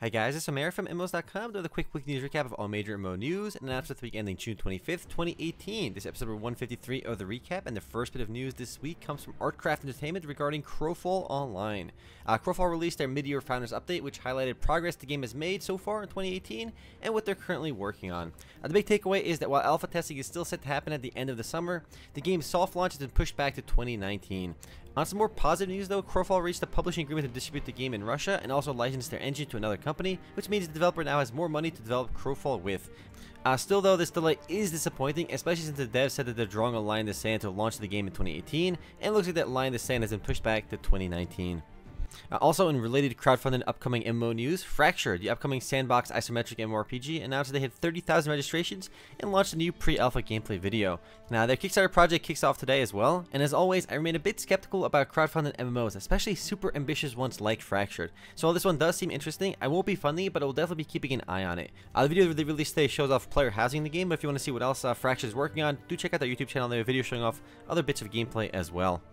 Hi guys, it's Amir from MMOs.com doing a quick news recap of all major MMO news and announced for the week ending June 25th, 2018. This is episode 153 of the recap, and the first bit of news this week comes from Artcraft Entertainment regarding Crowfall Online. Crowfall released their mid-year Founders Update, which highlighted progress the game has made so far in 2018 and what they're currently working on. The big takeaway is that while alpha testing is still set to happen at the end of the summer, the game's soft launch has been pushed back to 2019. On some more positive news though, Crowfall reached a publishing agreement to distribute the game in Russia and also licensed their engine to another company, which means the developer now has more money to develop Crowfall with. Still though, this delay is disappointing, especially since the devs said that they're drawing a line in the sand to launch the game in 2018, and it looks like that line in the sand has been pushed back to 2019. Also, in related crowdfunded upcoming MMO news, Fracted, the upcoming sandbox isometric MMORPG, announced that they had 30,000 registrations and launched a new pre-alpha gameplay video. Now, their Kickstarter project kicks off today as well, and as always, I remain a bit skeptical about crowdfunded MMOs, especially super ambitious ones like Fracted. So while this one does seem interesting, I won't be funding it, but I will definitely be keeping an eye on it. The video that they released today shows off player housing in the game, but if you want to see what else Fracted is working on, do check out their YouTube channel. They have a video showing off other bits of gameplay as well.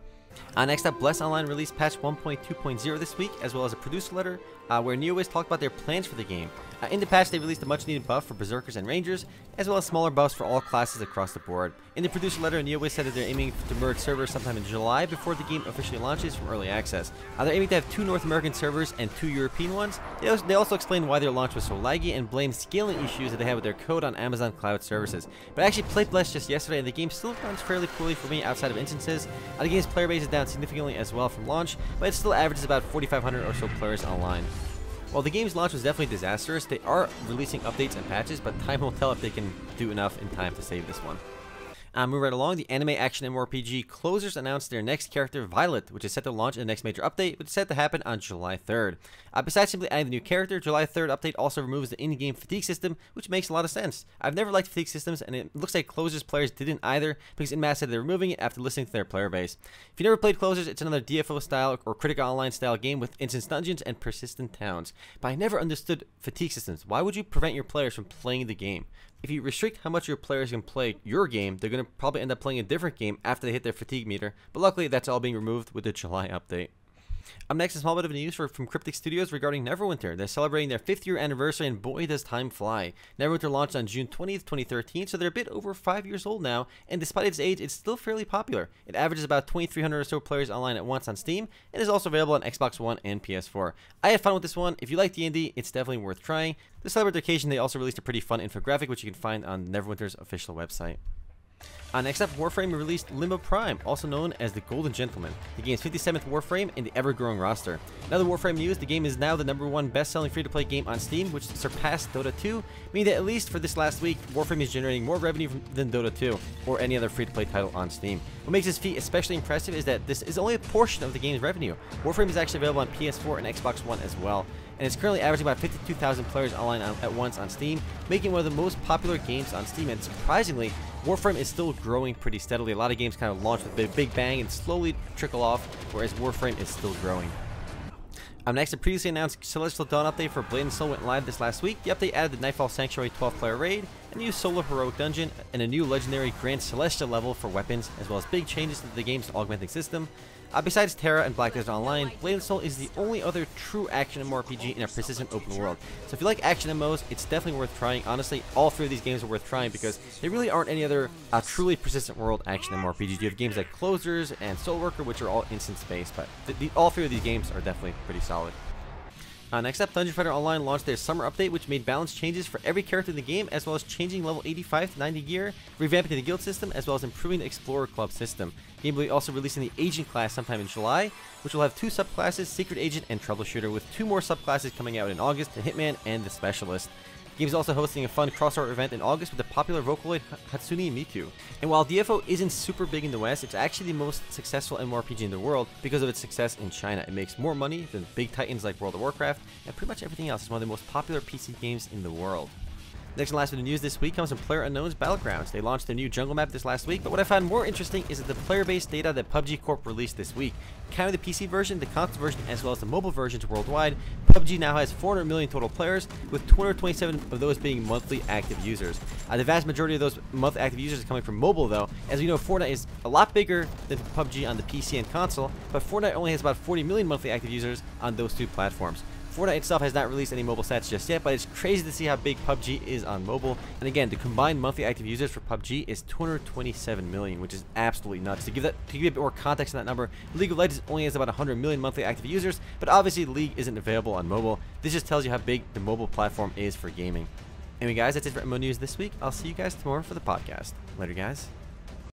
Next up, Bless Online released patch 1.2.0 this week, as well as a producer letter where NeoWiz talked about their plans for the game. In the patch, they released a much needed buff for Berserkers and Rangers, as well as smaller buffs for all classes across the board. In the producer letter, NeoWiz said that they're aiming to merge servers sometime in July before the game officially launches from early access. They're aiming to have 2 North American servers and 2 European ones. They also explained why their launch was so laggy and blamed scaling issues that they had with their code on Amazon Cloud Services. But I actually played Bless just yesterday, and the game still runs fairly poorly for me outside of instances. The game's player base is down significantly as well from launch, but it still averages about 4,500 or so players online. While the game's launch was definitely disastrous, they are releasing updates and patches, but time will tell if they can do enough in time to save this one. Moving right along, the anime action MMORPG Closers announced their next character, Violet, which is set to launch in the next major update, which is set to happen on July 3rd. Besides simply adding the new character, July 3rd update also removes the in-game fatigue system, which makes a lot of sense. I've never liked fatigue systems, and it looks like Closers players didn't either, because Inmass said they're removing it after listening to their player base. If you never played Closers, it's another DFO style or Critical Online style game with instance dungeons and persistent towns. But I never understood fatigue systems. Why would you prevent your players from playing the game? If you restrict how much your players can play your game, they're going to probably end up playing a different game after they hit their fatigue meter, but luckily that's all being removed with the July update. Up next, a small bit of news from Cryptic Studios regarding Neverwinter. They're celebrating their 5th year anniversary, and boy does time fly. Neverwinter launched on June 20th, 2013, so they're a bit over 5 years old now, and despite its age, it's still fairly popular. It averages about 2,300 or so players online at once on Steam, and is also available on Xbox One and PS4. I had fun with this one. If you like D&D, it's definitely worth trying. To celebrate the occasion, they also released a pretty fun infographic, which you can find on Neverwinter's official website. Next up, Warframe released Limbo Prime, also known as the Golden Gentleman, the game's 57th Warframe in the ever-growing roster. Now the Warframe news, the game is now the #1 best-selling free-to-play game on Steam, which surpassed Dota 2, meaning that at least for this last week, Warframe is generating more revenue than Dota 2, or any other free-to-play title on Steam. What makes this feat especially impressive is that this is only a portion of the game's revenue. Warframe is actually available on PS4 and Xbox One as well, and it's currently averaging about 52,000 players online at once on Steam, making it one of the most popular games on Steam. And surprisingly, Warframe is still growing pretty steadily. A lot of games kind of launch with a big bang and slowly trickle off, whereas Warframe is still growing. Next, a previously announced Celestial Dawn update for Blade & Soul went live this last week. The update added the Nightfall Sanctuary 12-player raid, a new solo heroic dungeon, and a new legendary Grand Celestial level for weapons, as well as big changes to the game's augmenting system. Besides Terra and Black Desert Online, Blade & Soul is the only other true action MMORPG in a persistent open world. So if you like action MMOs, it's definitely worth trying. Honestly, all 3 of these games are worth trying because there really aren't any other truly persistent world action MMORPGs. You have games like Closers and Soul Worker, which are all instance-based, but all 3 of these games are definitely pretty solid. Next up, Dungeon Fighter Online launched their summer update, which made balance changes for every character in the game, as well as changing level 85 to 90 gear, revamping the guild system, as well as improving the Explorer Club system. The game will be also releasing the Agent class sometime in July, which will have 2 subclasses, Secret Agent and Troubleshooter, with 2 more subclasses coming out in August, the Hitman and the Specialist. The game is also hosting a fun crossover event in August with the popular Vocaloid Hatsune Miku. And while DFO isn't super big in the West, it's actually the most successful MMORPG in the world because of its success in China. It makes more money than big titans like World of Warcraft, and pretty much everything else. It's one of the most popular PC games in the world. Next and last bit of news this week comes from Playerunknown's Battlegrounds. They launched their new jungle map this last week, but what I found more interesting is that the player-based data that PUBG Corp released this week. Counting the PC version, the console version, as well as the mobile versions worldwide, PUBG now has 400 million total players, with 227 of those being monthly active users. The vast majority of those monthly active users are coming from mobile though. As we know, Fortnite is a lot bigger than PUBG on the PC and console, but Fortnite only has about 40 million monthly active users on those 2 platforms. Fortnite itself has not released any mobile stats just yet, but it's crazy to see how big PUBG is on mobile. And again, the combined monthly active users for PUBG is 227 million, which is absolutely nuts. To give you a bit more context on that number, League of Legends only has about 100 million monthly active users, but obviously League isn't available on mobile. This just tells you how big the mobile platform is for gaming. Anyway guys, that's it for MMO News this week. I'll see you guys tomorrow for the podcast. Later guys.